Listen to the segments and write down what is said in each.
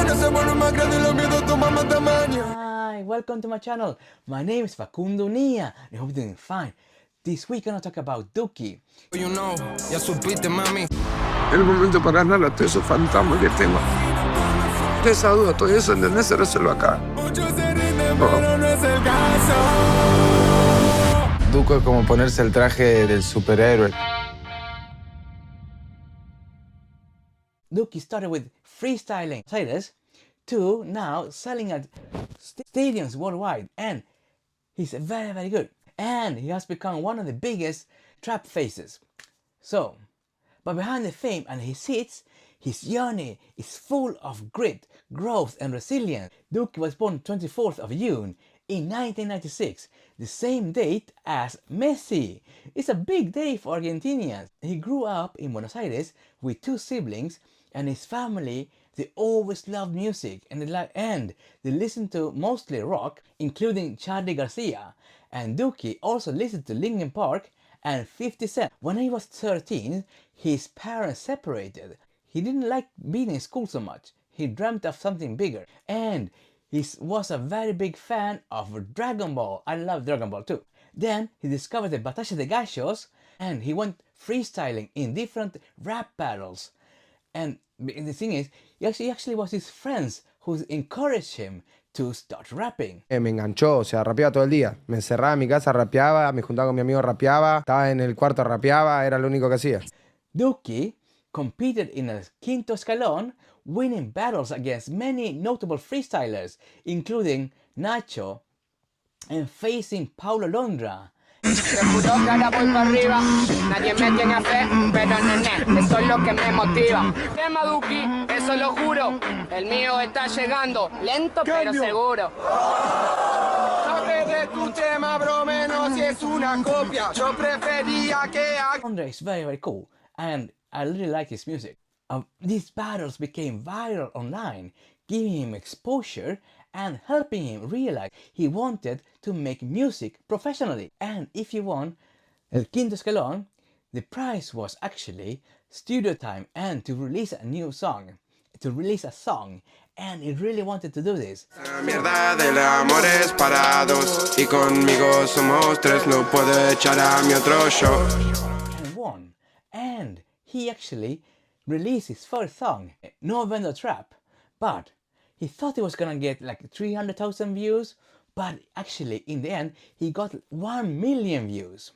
Hi, welcome to my channel. My name is Facundo Nia. I hope you're doing fine. This week I'm gonna talk about Duki. You know, ya supiste, mami. El momento para ganar a todos esos fantasmas que tengo. Esa duda, todo eso, ¿entendés? Se resuelve acá. Duco es como ponerse el traje del superhéroe. Duki started with freestyling Buenos to now selling at stadiums worldwide, and he's very good. And he has become one of the biggest trap faces. So, but behind the fame and his hits, his journey is full of grit, growth and resilience. Duki was born 24th of June in 1996, the same date as Messi. It's a big day for Argentinians. He grew up in Buenos Aires with two siblings, and his family, they always loved music and they listened to mostly rock, including Charly Garcia. And Duki also listened to Linkin Park and 50 Cent. When he was 13, his parents separated. He didn't like being in school so much. He dreamt of something bigger. And he was a very big fan of Dragon Ball. I love Dragon Ball too. Then he discovered the Batalla de Gallos and he went freestyling in different rap battles. And the thing is, he actually was his friends who encouraged him to start rapping. Me enganchó, o sea, rapeaba todo el día. Me encerraba en mi casa, rapeaba, me juntaba con mi amigo, rapeaba, estaba en el cuarto, rapeaba, era lo único que hacía. Duki competed in el Quinto Escalón, winning battles against many notable freestylers, including Nacho and facing Paulo Londra. Te juro que ahora voy para arriba, nadie me tiene fe, pero nene, eso es lo que me motiva. Tema Duki, eso lo juro, el mío está llegando, lento pero seguro. Sabes de tu tema, bro, menos si es una copia. Yo prefería que Londra is very cool, and I really like his music. These battles became viral online, giving him exposure and helping him realize he wanted to make music professionally. And if he won El Quinto Escalón, the prize was actually studio time and to release a new song, and he really wanted to do this. La mierda del amor es para dos y conmigo somos tres, no puedo echar a mi otro show. And won. And he actually released his first song, No Vendo Trap, but he thought he was gonna get like 300,000 views, but actually in the end he got 1 million views.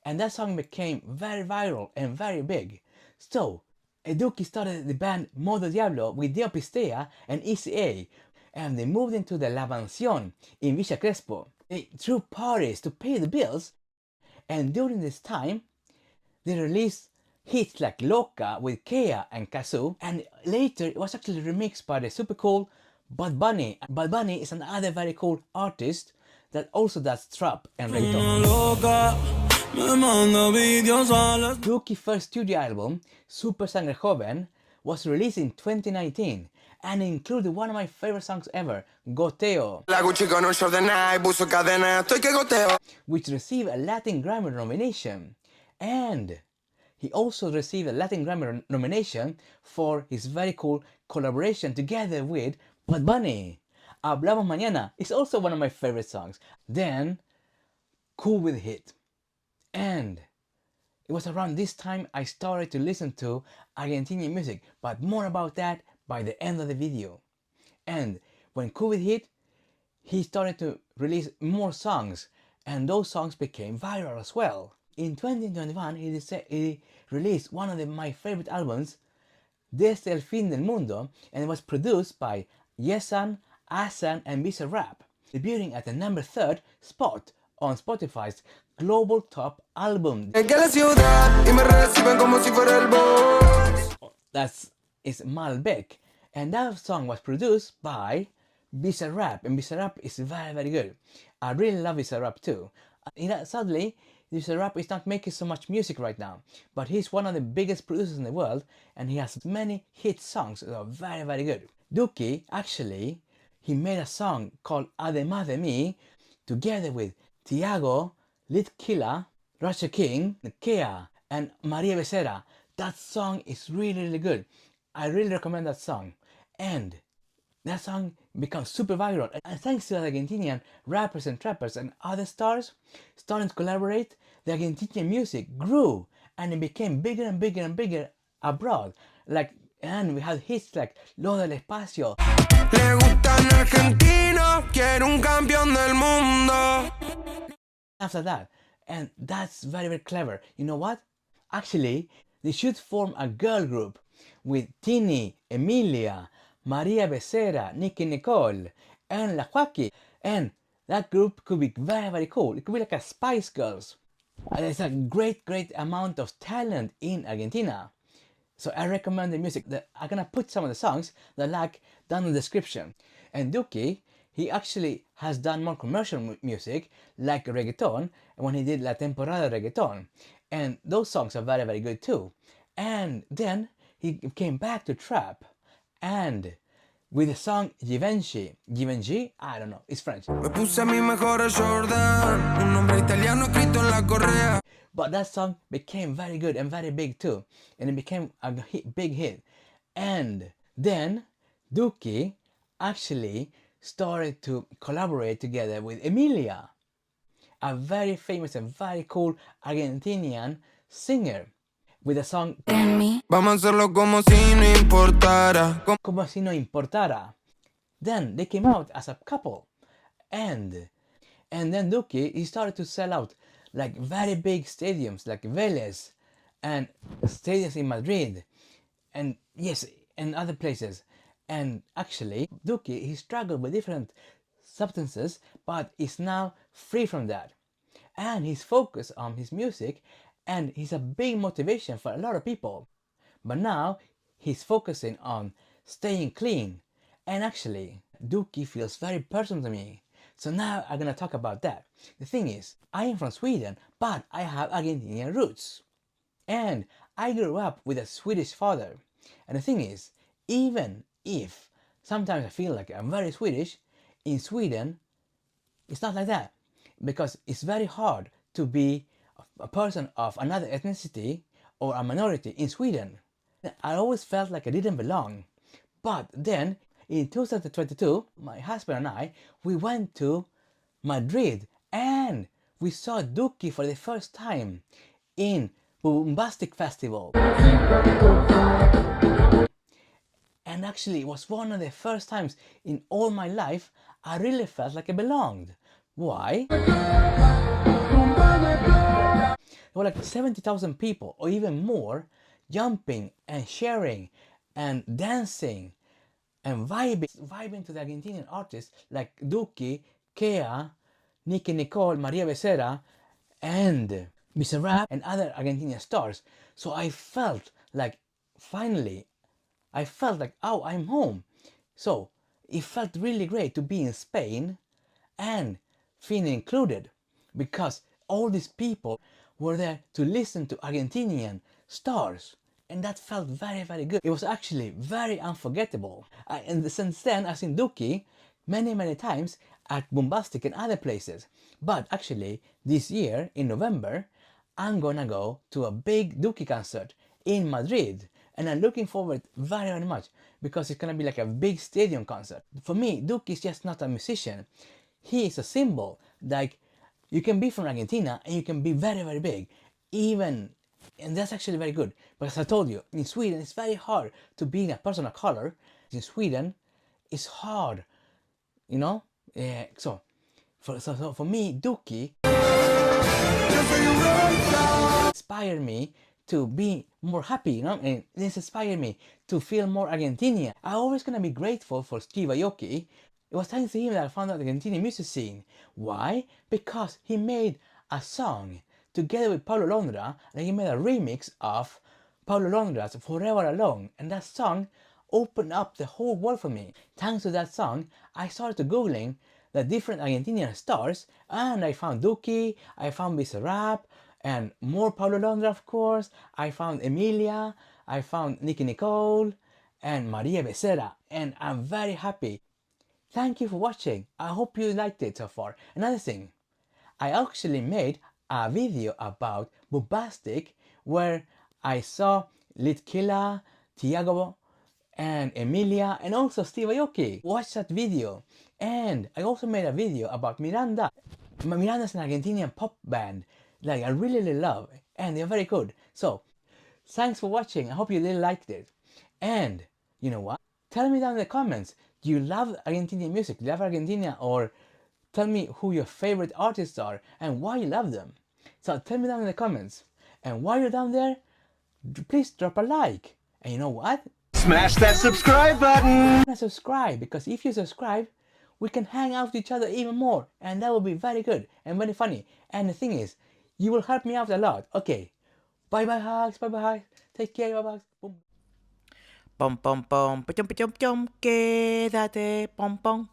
And that song became very viral and very big. So Duki started the band Modo Diablo with Pistea and YSY A, and they moved into the La Mansión in Villa Crespo. They threw parties to pay the bills, and during this time they released hits like Loca with Khea and Cazzu, and later it was actually remixed by the super cool Bad Bunny. Bad Bunny is another very cool artist that also does trap and reggaeton. Duki's first studio album, Super Sangre Joven, was released in 2019 and included one of my favorite songs ever, Goteo, which received a Latin Grammy nomination. And he also received a Latin Grammy nomination for his very cool collaboration together with Bad Bunny. Hablamos Mañana is also one of my favorite songs. Then, Cool with Hit. And it was around this time I started to listen to Argentinian music, but more about that by the end of the video. And when Cool with Hit, he started to release more songs, and those songs became viral as well. In 2021, he released one of my favorite albums, Desde el Fin del Mundo, and it was produced by YSY A and Bizarrap, debuting at the number 3rd spot on Spotify's Global Top Album. It's Malbec, and that song was produced by Bizarrap, and Bizarrap is very good. I really love Bizarrap too. Sadly, Bizarrap is not making so much music right now, but he's one of the biggest producers in the world, and he has many hit songs that are very good. Duki, actually, he made a song called Además de Mí together with Tiago, Litkila, Rasha King, Khea, and Maria Becerra. That song is really good. I really recommend that song. And that song becomes super viral. And thanks to the Argentinian rappers and trappers and other stars starting to collaborate, the Argentinian music grew and it became bigger and bigger and bigger abroad. And we had hits like Los del Espacio. Le gustan argentinos, quiero un campeón del mundo. After that, and that's very, very clever. You know what? Actually, they should form a girl group with Tini, Emilia, Maria Becerra, Nicky Nicole, and La Joaquin. And that group could be very, very cool. It could be like a Spice Girls. And there's a great, great amount of talent in Argentina. So I recommend the music. I'm gonna put some of the songs that I like down in the description. And Duki, he actually has done more commercial music like reggaeton when he did La Temporada de Reggaetón. And those songs are very, very good too. And then he came back to trap and with the song Givenchy. Givenchy? I don't know, it's French. Me puse mi mejor Jordan, un nombre italiano escrito en la correa. But that song became very good and very big too. And it became a big hit. And then Duki actually started to collaborate together with Emilia, a very famous and very cool Argentinian singer, with the song Vamos a hacerlo como si no importara. Como Si No Importara. Then they came out as a couple. And then Duki, he started to sell out like very big stadiums like Vélez and stadiums in Madrid and yes, and other places. And actually, Duki, he struggled with different substances, but is now free from that. And he's focused on his music, and he's a big motivation for a lot of people. But now, he's focusing on staying clean. And actually, Duki feels very personal to me. So now I'm gonna talk about that. The thing is, I am from Sweden, but I have Argentinian roots. And I grew up with a Swedish father. And the thing is, even if sometimes I feel like I'm very Swedish, in Sweden, it's not like that. Because it's very hard to be a person of another ethnicity or a minority in Sweden. I always felt like I didn't belong. But then, in 2022, my husband and I, we went to Madrid and we saw Duki for the first time in Bombastic Festival. And actually, it was one of the first times in all my life I really felt like I belonged. Why? There were like 70,000 people or even more jumping and sharing and dancing and vibing to the Argentinian artists like Duki, Khea, Nicky Nicole, Maria Becerra, and Bizarrap and other Argentinian stars. So I felt like finally, oh, I'm home. So it felt really great to be in Spain and feeling included because all these people were there to listen to Argentinian stars. And that felt very, very good. It was actually very unforgettable. And since then, I've seen Duki many, many times at Bombastic and other places. But actually, this year, in November, I'm gonna go to a big Duki concert in Madrid. And I'm looking forward very, very much because it's gonna be like a big stadium concert. For me, Duki is just not a musician. He is a symbol. Like, you can be from Argentina and you can be very, very big. And that's actually very good. But as I told you, in Sweden, it's very hard to be a person of color. In Sweden, it's hard, you know? So for me, Duki inspired me to be more happy, you know? And this inspired me to feel more Argentinian. I'm always gonna be grateful for Steve Aoki. It was thanks to him that I found out the Argentinian music scene. Why? Because he made a song together with Paulo Londra, and he made a remix of Paulo Londra's Forever Alone, and that song opened up the whole world for me. Thanks to that song, I started googling the different Argentinian stars, and I found Duki, I found Bizarrap, and more Paulo Londra, of course. I found Emilia, I found Nicky Nicole, and Maria Becerra, and I'm very happy. Thank you for watching. I hope you liked it so far. Another thing, I actually made a video about Bombastic where I saw Litkila, Tiago, and Emilia, and also Steve Aoki. Watch that video. And I also made a video about Miranda. Miranda's an Argentinian pop band that I really love, and they're very good. So, thanks for watching. I hope you really liked it. And, you know what? Tell me down in the comments, do you love Argentinian music? Do you love Argentina? Or tell me who your favorite artists are and why you love them. So tell me down in the comments. And while you're down there, please drop a like. And you know what? Smash that subscribe button! Subscribe, because if you subscribe, we can hang out with each other even more, and that will be very good and very funny. And the thing is, you will help me out a lot. Okay, bye hugs, hugs. Take care, bye hugs. Boom. Pom pom pom, pachom pachom pachom, quédate, pom pom.